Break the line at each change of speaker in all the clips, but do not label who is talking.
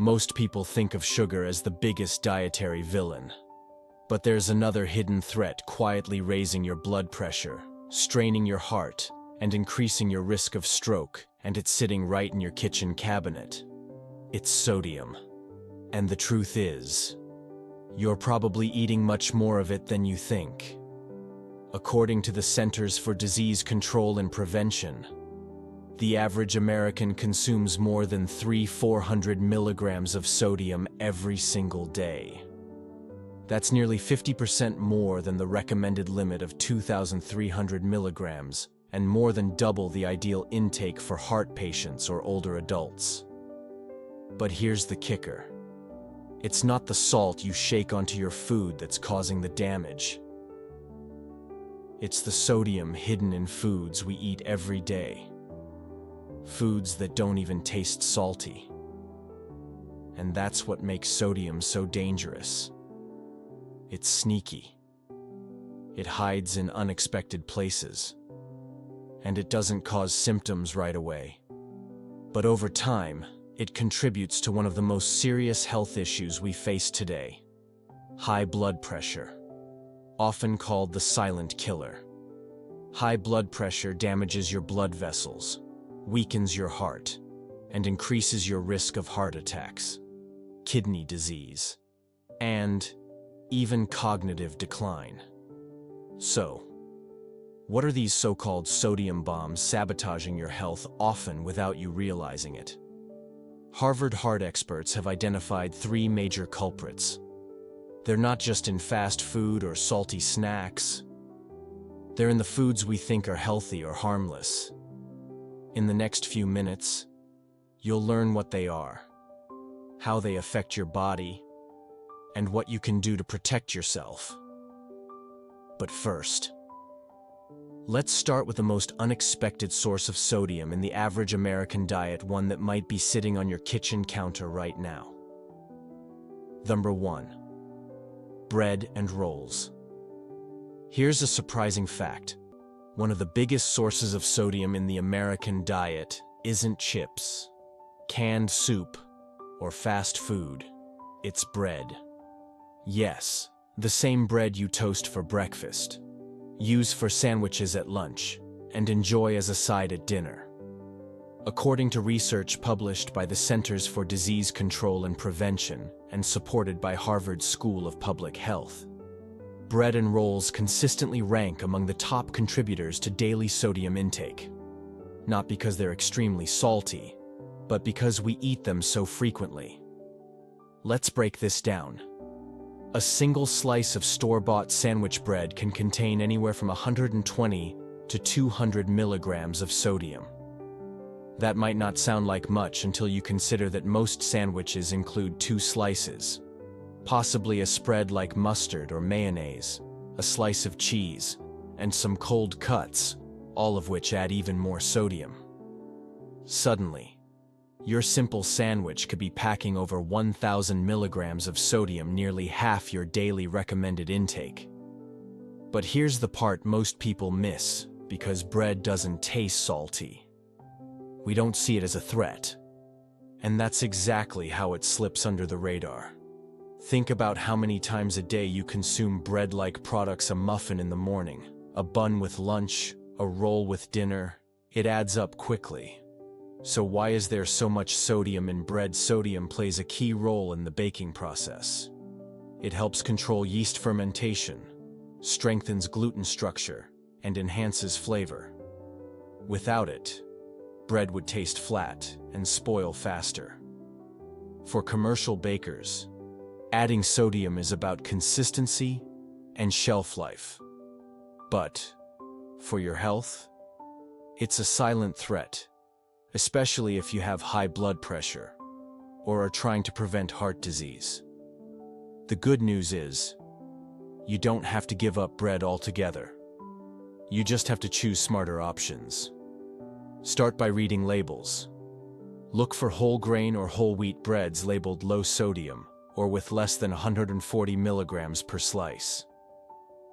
Most people think of sugar as the biggest dietary villain. But there's another hidden threat quietly raising your blood pressure, straining your heart, and increasing your risk of stroke, and it's sitting right in your kitchen cabinet. It's sodium. And the truth is, you're probably eating much more of it than you think. According to the Centers for Disease Control and Prevention, the average American consumes more than 400 milligrams of sodium every single day. That's nearly 50% more than the recommended limit of 2,300 milligrams, and more than double the ideal intake for heart patients or older adults. But here's the kicker. It's not the salt you shake onto your food that's causing the damage. It's the sodium hidden in foods we eat every day. Foods that don't even taste salty. And that's what makes sodium so dangerous. It's sneaky. It hides in unexpected places. And it doesn't cause symptoms right away. But over time, it contributes to one of the most serious health issues we face today: high blood pressure, often called the silent killer. High blood pressure damages your blood vessels, weakens your heart, and increases your risk of heart attacks, kidney disease, and even cognitive decline. So, what are these so-called sodium bombs sabotaging your health often without you realizing it? Harvard heart experts have identified 3 major culprits. They're not just in fast food or salty snacks. They're in the foods we think are healthy or harmless. In the next few minutes, you'll learn what they are, how they affect your body, and what you can do to protect yourself. But first, let's start with the most unexpected source of sodium in the average American diet, one that might be sitting on your kitchen counter right now. Number 1. Bread and rolls. Here's a surprising fact. One of the biggest sources of sodium in the American diet isn't chips, canned soup, or fast food. It's bread. Yes, the same bread you toast for breakfast, use for sandwiches at lunch, and enjoy as a side at dinner. According to research published by the Centers for Disease Control and Prevention and supported by Harvard School of Public Health, bread and rolls consistently rank among the top contributors to daily sodium intake. Not because they're extremely salty, but because we eat them so frequently. Let's break this down. A single slice of store-bought sandwich bread can contain anywhere from 120 to 200 milligrams of sodium. That might not sound like much until you consider that most sandwiches include 2 slices, possibly a spread like mustard or mayonnaise, a slice of cheese, and some cold cuts, all of which add even more sodium. Suddenly, your simple sandwich could be packing over 1,000 milligrams of sodium, nearly half your daily recommended intake. But here's the part most people miss, because bread doesn't taste salty. We don't see it as a threat. And that's exactly how it slips under the radar. Think about how many times a day you consume bread-like products: a muffin in the morning, a bun with lunch, a roll with dinner. It adds up quickly. So why is there so much sodium in bread? Sodium plays a key role in the baking process. It helps control yeast fermentation, strengthens gluten structure, and enhances flavor. Without it, bread would taste flat and spoil faster. For commercial bakers, adding sodium is about consistency and shelf life. But for your health, it's a silent threat, especially if you have high blood pressure or are trying to prevent heart disease. The good news is, you don't have to give up bread altogether. You just have to choose smarter options. Start by reading labels. Look for whole grain or whole wheat breads labeled low sodium or with less than 140 milligrams per slice.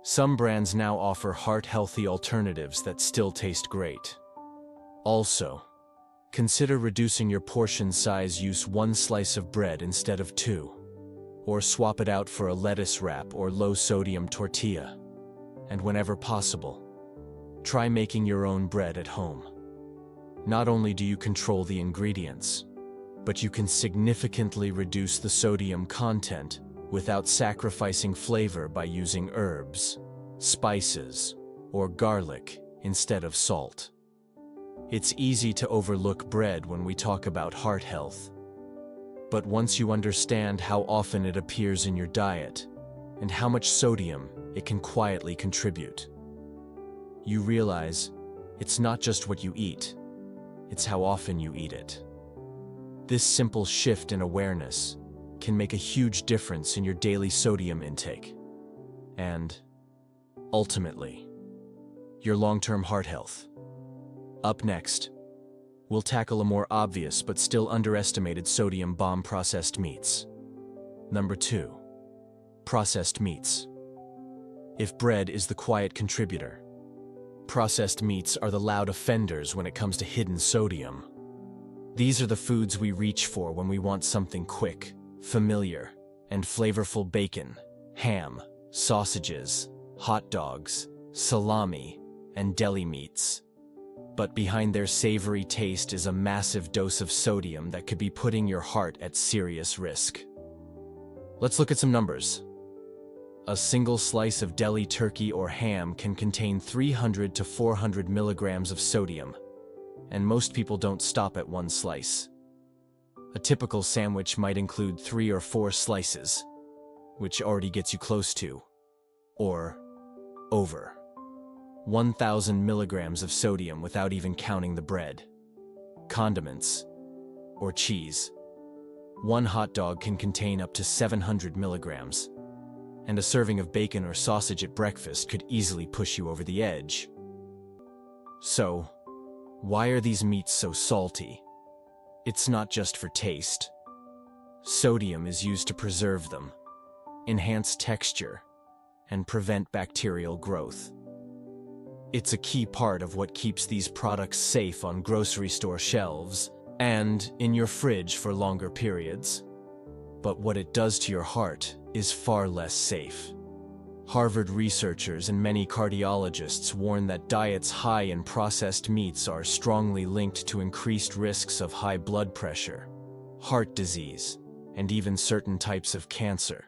Some brands now offer heart-healthy alternatives that still taste great. Also, Consider reducing your portion size. Use one slice of bread instead of two, or swap it out for a lettuce wrap or low-sodium tortilla. And whenever possible, try making your own bread at home. Not only do you control the ingredients, but you can significantly reduce the sodium content without sacrificing flavor by using herbs, spices, or garlic instead of salt. It's easy to overlook bread when we talk about heart health. But once you understand how often it appears in your diet and how much sodium it can quietly contribute, you realize it's not just what you eat, it's how often you eat it. This simple shift in awareness can make a huge difference in your daily sodium intake and, ultimately, your long-term heart health. Up next, we'll tackle a more obvious but still underestimated sodium bomb: processed meats. Number 2. Processed meats. If bread is the quiet contributor, processed meats are the loud offenders when it comes to hidden sodium. These are the foods we reach for when we want something quick, familiar, and flavorful: bacon, ham, sausages, hot dogs, salami, and deli meats. But behind their savory taste is a massive dose of sodium that could be putting your heart at serious risk. Let's look at some numbers. A single slice of deli turkey or ham can contain 300 to 400 milligrams of sodium, and most people don't stop at one slice. A typical sandwich might include 3 or 4 slices, which already gets you close to, or over, 1,000 milligrams of sodium without even counting the bread, condiments, or cheese. One hot dog can contain up to 700 milligrams, and a serving of bacon or sausage at breakfast could easily push you over the edge. So, why are these meats so salty? It's not just for taste. Sodium is used to preserve them, enhance texture, and prevent bacterial growth. It's a key part of what keeps these products safe on grocery store shelves and in your fridge for longer periods. But what it does to your heart is far less safe. Harvard researchers and many cardiologists warn that diets high in processed meats are strongly linked to increased risks of high blood pressure, heart disease, and even certain types of cancer.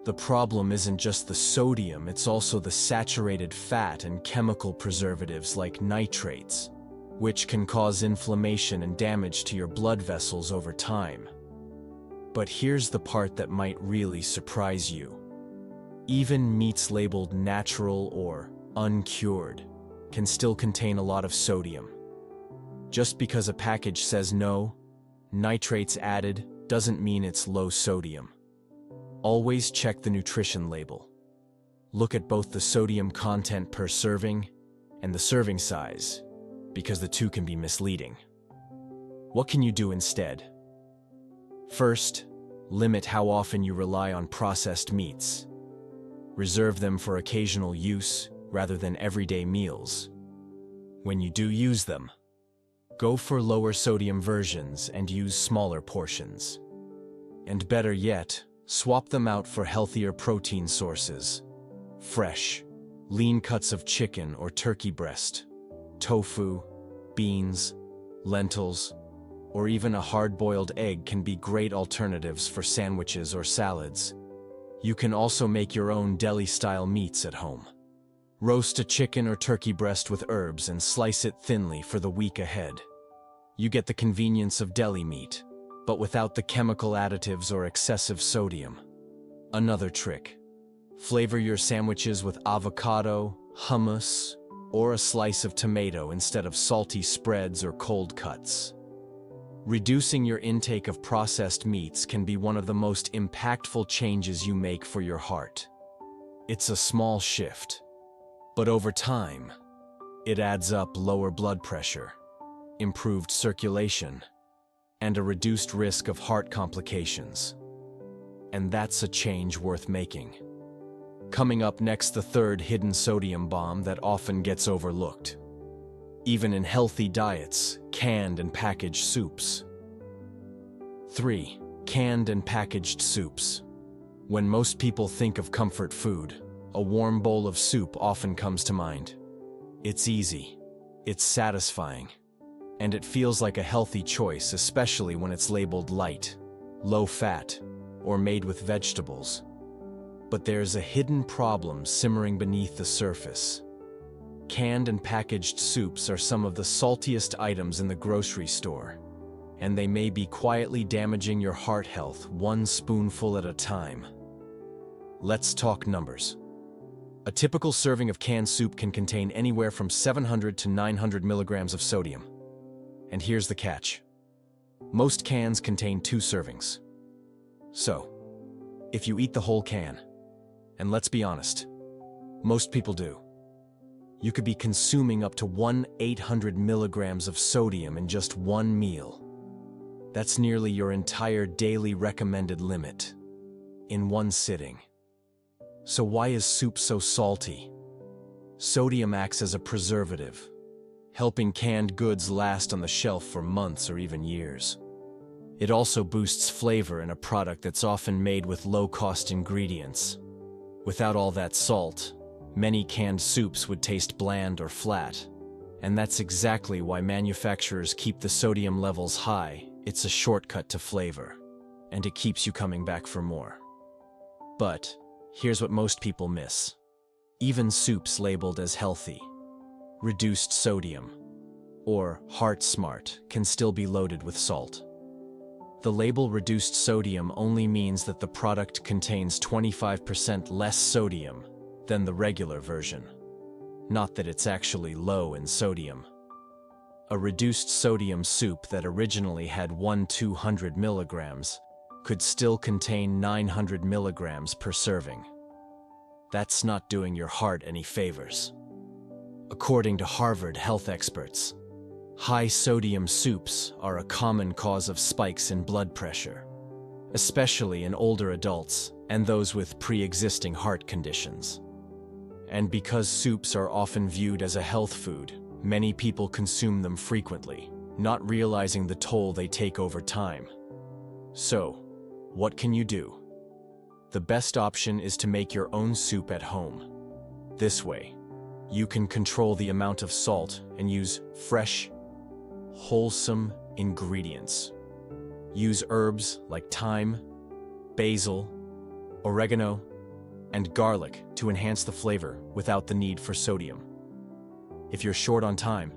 The problem isn't just the sodium, it's also the saturated fat and chemical preservatives like nitrates, which can cause inflammation and damage to your blood vessels over time. But here's the part that might really surprise you. Even meats labeled natural or uncured can still contain a lot of sodium. Just because a package says no nitrates added doesn't mean it's low sodium. Always check the nutrition label. Look at both the sodium content per serving and the serving size, because the two can be misleading. What can you do instead? First, limit how often you rely on processed meats. Reserve them for occasional use rather than everyday meals. When you do use them, go for lower sodium versions and use smaller portions. And better yet, swap them out for healthier protein sources. Fresh, lean cuts of chicken or turkey breast, tofu, beans, lentils, or even a hard-boiled egg can be great alternatives for sandwiches or salads. You can also make your own deli-style meats at home. Roast a chicken or turkey breast with herbs and slice it thinly for the week ahead. You get the convenience of deli meat, but without the chemical additives or excessive sodium. Another trick: flavor your sandwiches with avocado, hummus, or a slice of tomato instead of salty spreads or cold cuts. Reducing your intake of processed meats can be one of the most impactful changes you make for your heart. It's a small shift, but over time, it adds up: lower blood pressure, improved circulation, and a reduced risk of heart complications. And that's a change worth making. Coming up next, the third hidden sodium bomb that often gets overlooked: even in healthy diets, canned and packaged soups. 3. Canned and packaged soups. When most people think of comfort food, a warm bowl of soup often comes to mind. It's easy, it's satisfying, and it feels like a healthy choice, especially when it's labeled light, low fat, or made with vegetables. But there's a hidden problem simmering beneath the surface. Canned and packaged soups are some of the saltiest items in the grocery store, and they may be quietly damaging your heart health one spoonful at a time. Let's talk numbers. A typical serving of canned soup can contain anywhere from 700 to 900 milligrams of sodium. And here's the catch. Most cans contain 2 servings. So, if you eat the whole can, and let's be honest, most people do, you could be consuming up to 800 milligrams of sodium in just one meal. That's nearly your entire daily recommended limit, in one sitting. So why is soup so salty? Sodium acts as a preservative, helping canned goods last on the shelf for months or even years. It also boosts flavor in a product that's often made with low-cost ingredients. Without all that salt, many canned soups would taste bland or flat. And that's exactly why manufacturers keep the sodium levels high. It's a shortcut to flavor, and it keeps you coming back for more. But here's what most people miss. Even soups labeled as healthy, reduced sodium, or heart smart can still be loaded with salt. The label reduced sodium only means that the product contains 25% less sodium than the regular version, not that it's actually low in sodium. A reduced sodium soup that originally had 200 milligrams could still contain 900 milligrams per serving. That's not doing your heart any favors. According to Harvard health experts, high sodium soups are a common cause of spikes in blood pressure, especially in older adults and those with pre-existing heart conditions. And because soups are often viewed as a health food, many people consume them frequently, not realizing the toll they take over time. So, what can you do? The best option is to make your own soup at home. This way, you can control the amount of salt and use fresh, wholesome ingredients. Use herbs like thyme, basil, oregano, and garlic to enhance the flavor without the need for sodium. If you're short on time,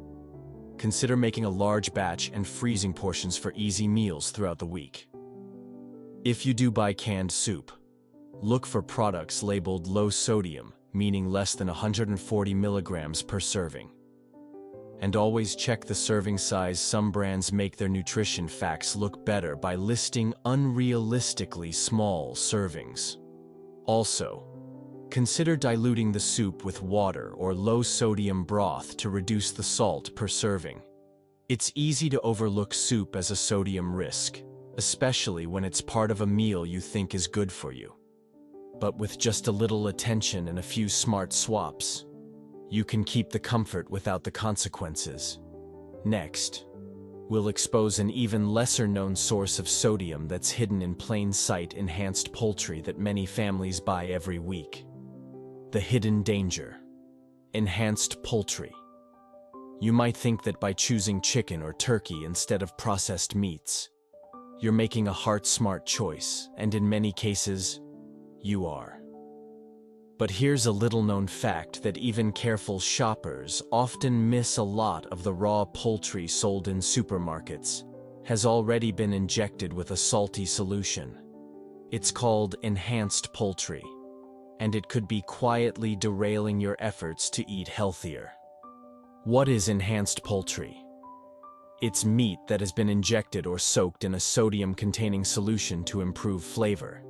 consider making a large batch and freezing portions for easy meals throughout the week. If you do buy canned soup, look for products labeled low sodium, meaning less than 140 milligrams per serving. And always check the serving size. Some brands make their nutrition facts look better by listing unrealistically small servings. Also, consider diluting the soup with water or low-sodium broth to reduce the salt per serving. It's easy to overlook soup as a sodium risk, especially when it's part of a meal you think is good for you. But with just a little attention and a few smart swaps, you can keep the comfort without the consequences. Next, we'll expose an even lesser-known source of sodium that's hidden in plain sight: enhanced poultry that many families buy every week. The hidden danger: enhanced poultry. You might think that by choosing chicken or turkey instead of processed meats, you're making a heart-smart choice, and in many cases, you are. But here's a little-known fact that even careful shoppers often miss: a lot of the raw poultry sold in supermarkets has already been injected with a salty solution. It's called enhanced poultry, and it could be quietly derailing your efforts to eat healthier. What is enhanced poultry? It's meat that has been injected or soaked in a sodium-containing solution to improve flavor,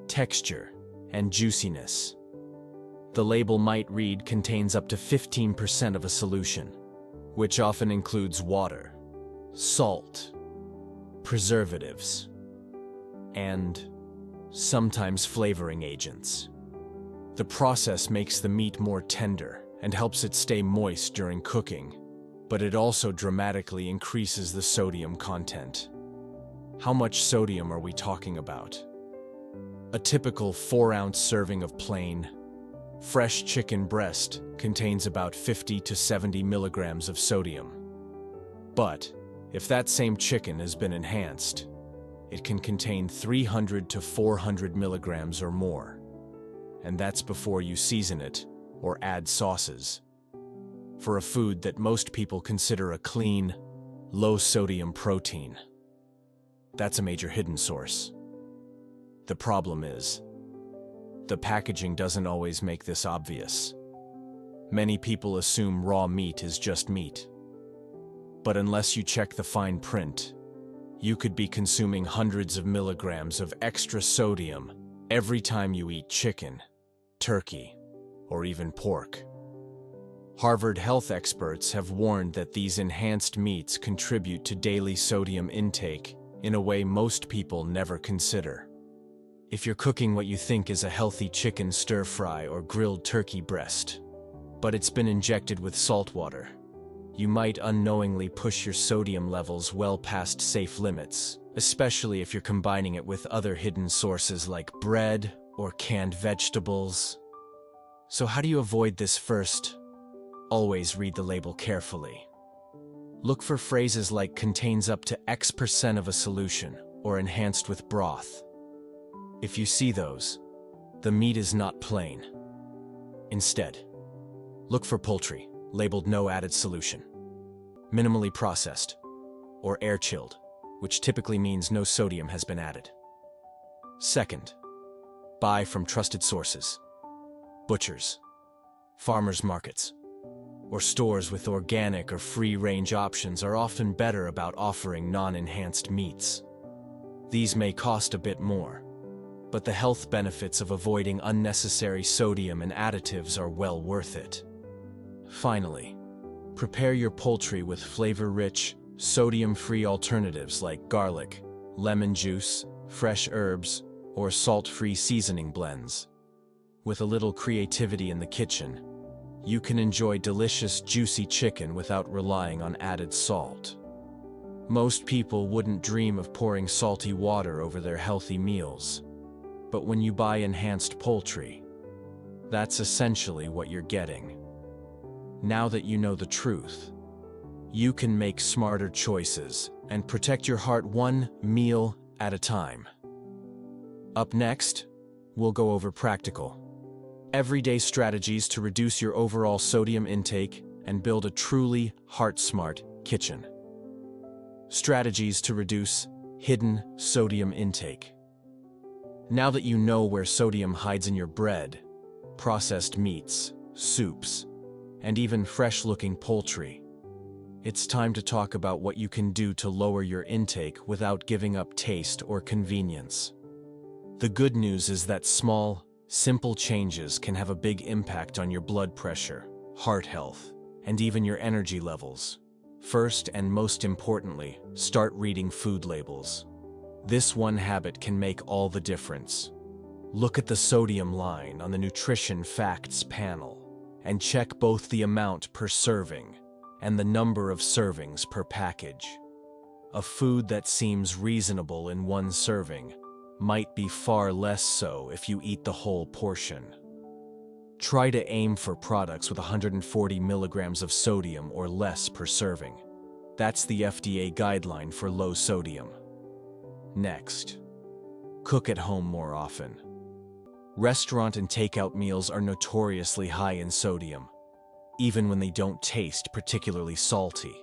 texture, and juiciness. The label might read contains up to 15% of a solution, which often includes water, salt, preservatives, and sometimes flavoring agents. The process makes the meat more tender and helps it stay moist during cooking, but it also dramatically increases the sodium content. How much sodium are we talking about? A typical 4-ounce serving of plain, fresh chicken breast contains about 50 to 70 milligrams of sodium. But if that same chicken has been enhanced, it can contain 300 to 400 milligrams or more. And that's before you season it or add sauces. For a food that most people consider a clean, low-sodium protein, that's a major hidden source. The problem is, the packaging doesn't always make this obvious. Many people assume raw meat is just meat. But unless you check the fine print, you could be consuming hundreds of milligrams of extra sodium every time you eat chicken, turkey, or even pork. Harvard health experts have warned that these enhanced meats contribute to daily sodium intake in a way most people never consider. If you're cooking what you think is a healthy chicken stir-fry or grilled turkey breast, but it's been injected with salt water, you might unknowingly push your sodium levels well past safe limits, especially if you're combining it with other hidden sources like bread or canned vegetables. So how do you avoid this? First, always read the label carefully. Look for phrases like contains up to X% of a solution or enhanced with broth. If you see those, the meat is not plain. Instead, look for poultry, labeled no added solution, minimally processed, or air-chilled, which typically means no sodium has been added. Second, buy from trusted sources, butchers, farmers markets, or stores with organic or free-range options are often better about offering non-enhanced meats. These may cost a bit more, but the health benefits of avoiding unnecessary sodium and additives are well worth it. Finally, prepare your poultry with flavor-rich, sodium-free alternatives like garlic, lemon juice, fresh herbs, or salt-free seasoning blends. With a little creativity in the kitchen, you can enjoy delicious, juicy chicken without relying on added salt. Most people wouldn't dream of pouring salty water over their healthy meals. But when you buy enhanced poultry, that's essentially what you're getting. Now that you know the truth, you can make smarter choices and protect your heart one meal at a time. Up next, we'll go over practical, everyday strategies to reduce your overall sodium intake and build a truly heart-smart kitchen. Strategies to reduce hidden sodium intake. Now that you know where sodium hides in your bread, processed meats, soups, and even fresh-looking poultry, it's time to talk about what you can do to lower your intake without giving up taste or convenience. The good news is that small, simple changes can have a big impact on your blood pressure, heart health, and even your energy levels. First and most importantly, start reading food labels. This one habit can make all the difference. Look at the sodium line on the nutrition facts panel and check both the amount per serving and the number of servings per package. A food that seems reasonable in one serving might be far less so if you eat the whole portion. Try to aim for products with 140 milligrams of sodium or less per serving. That's the FDA guideline for low sodium. Next, cook at home more often. Restaurant and takeout meals are notoriously high in sodium, even when they don't taste particularly salty.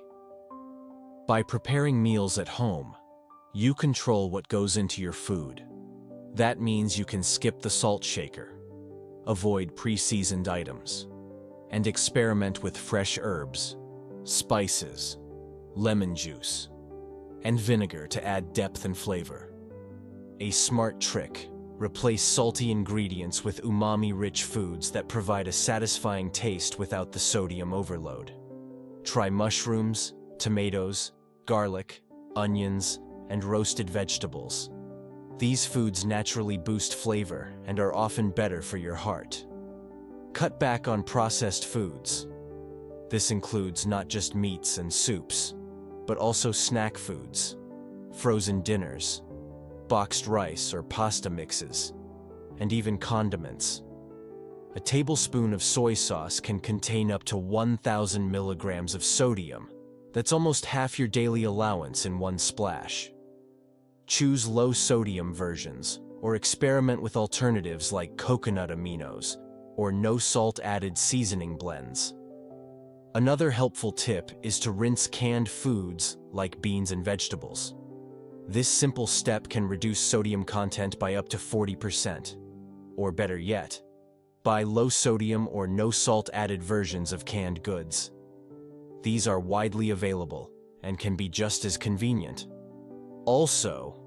By preparing meals at home, you control what goes into your food. That means you can skip the salt shaker, avoid pre-seasoned items, and experiment with fresh herbs, spices, lemon juice, and vinegar to add depth and flavor. A smart trick: replace salty ingredients with umami-rich foods that provide a satisfying taste without the sodium overload. Try mushrooms, tomatoes, garlic, onions, and roasted vegetables. These foods naturally boost flavor and are often better for your heart. Cut back on processed foods. This includes not just meats and soups, but also snack foods, frozen dinners, boxed rice or pasta mixes, and even condiments. A tablespoon of soy sauce can contain up to 1,000 milligrams of sodium. That's almost half your daily allowance in one splash. Choose low-sodium versions, or experiment with alternatives like coconut aminos or no-salt-added seasoning blends. Another helpful tip is to rinse canned foods like beans and vegetables. This simple step can reduce sodium content by up to 40%. Or better yet, buy low-sodium or no-salt-added versions of canned goods. These are widely available and can be just as convenient. Also,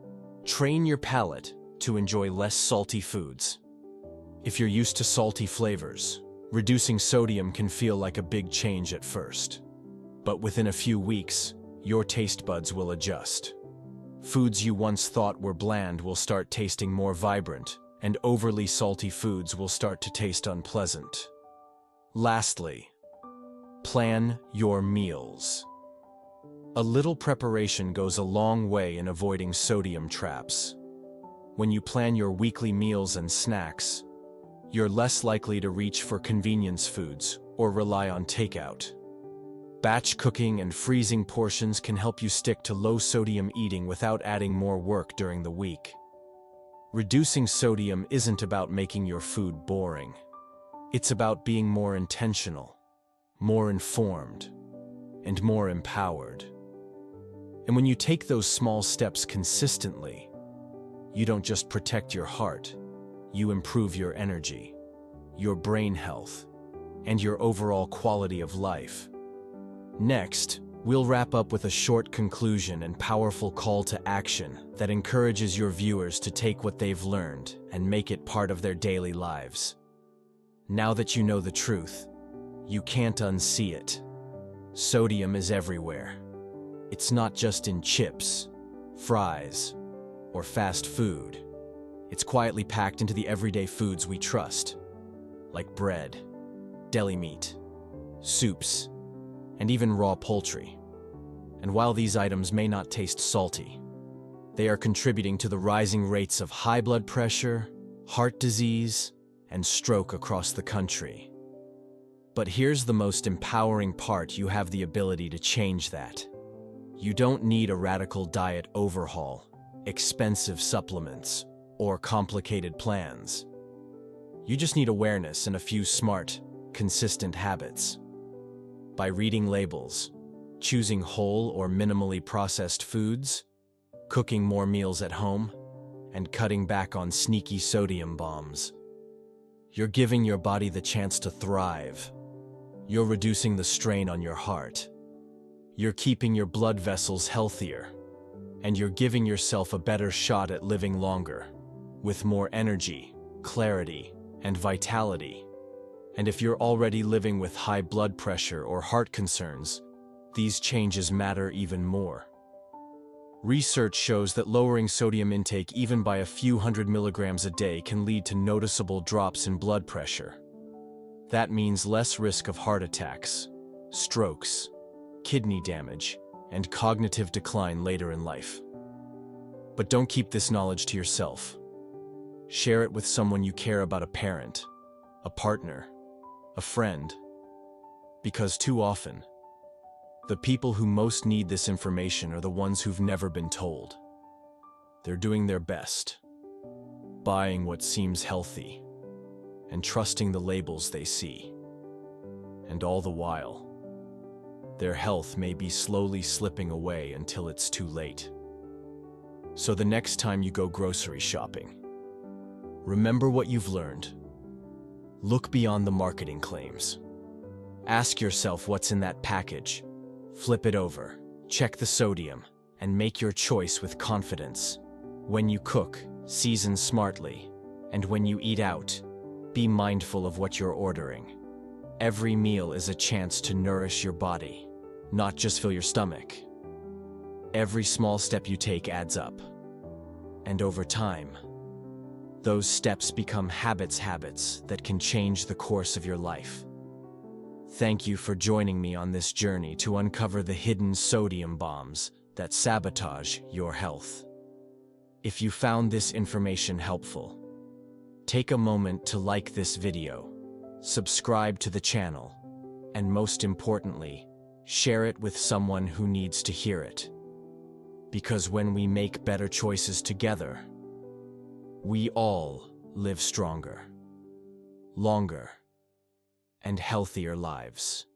train your palate to enjoy less salty foods. If you're used to salty flavors, reducing sodium can feel like a big change at first. But within a few weeks, your taste buds will adjust. Foods you once thought were bland will start tasting more vibrant, and overly salty foods will start to taste unpleasant. Lastly, plan your meals. A little preparation goes a long way in avoiding sodium traps. When you plan your weekly meals and snacks, you're less likely to reach for convenience foods or rely on takeout. Batch cooking and freezing portions can help you stick to low-sodium eating without adding more work during the week. Reducing sodium isn't about making your food boring. It's about being more intentional, more informed, and more empowered. And when you take those small steps consistently, you don't just protect your heart, you improve your energy, your brain health, and your overall quality of life. Next, we'll wrap up with a short conclusion and powerful call to action that encourages your viewers to take what they've learned and make it part of their daily lives. Now that you know the truth, you can't unsee it. Sodium is everywhere. It's not just in chips, fries, or fast food. It's quietly packed into the everyday foods we trust, like bread, deli meat, soups, and even raw poultry. And while these items may not taste salty, they are contributing to the rising rates of high blood pressure, heart disease, and stroke across the country. But here's the most empowering part: you have the ability to change that. You don't need a radical diet overhaul, expensive supplements, or complicated plans. You just need awareness and a few smart, consistent habits. By reading labels, choosing whole or minimally processed foods, cooking more meals at home, and cutting back on sneaky sodium bombs, you're giving your body the chance to thrive. You're reducing the strain on your heart. You're keeping your blood vessels healthier, and you're giving yourself a better shot at living longer, with more energy, clarity, and vitality. And if you're already living with high blood pressure or heart concerns, these changes matter even more. Research shows that lowering sodium intake even by a few hundred milligrams a day can lead to noticeable drops in blood pressure. That means less risk of heart attacks, strokes, kidney damage, and cognitive decline later in life. But don't keep this knowledge to yourself. Share it with someone you care about: a parent, a partner, a friend. Because too often, the people who most need this information are the ones who've never been told. They're doing their best, buying what seems healthy, and trusting the labels they see. And all the while, their health may be slowly slipping away until it's too late. So the next time you go grocery shopping, remember what you've learned. Look beyond the marketing claims. Ask yourself what's in that package. Flip it over, check the sodium, and make your choice with confidence. When you cook, season smartly. And when you eat out, be mindful of what you're ordering. Every meal is a chance to nourish your body, not just fill your stomach. Every small step you take adds up. And over time, those steps become habits that can change the course of your life. Thank you for joining me on this journey to uncover the hidden sodium bombs that sabotage your health. If you found this information helpful, take a moment to like this video, subscribe to the channel, and most importantly, share it with someone who needs to hear it. Because when we make better choices together, we all live stronger, longer, and healthier lives.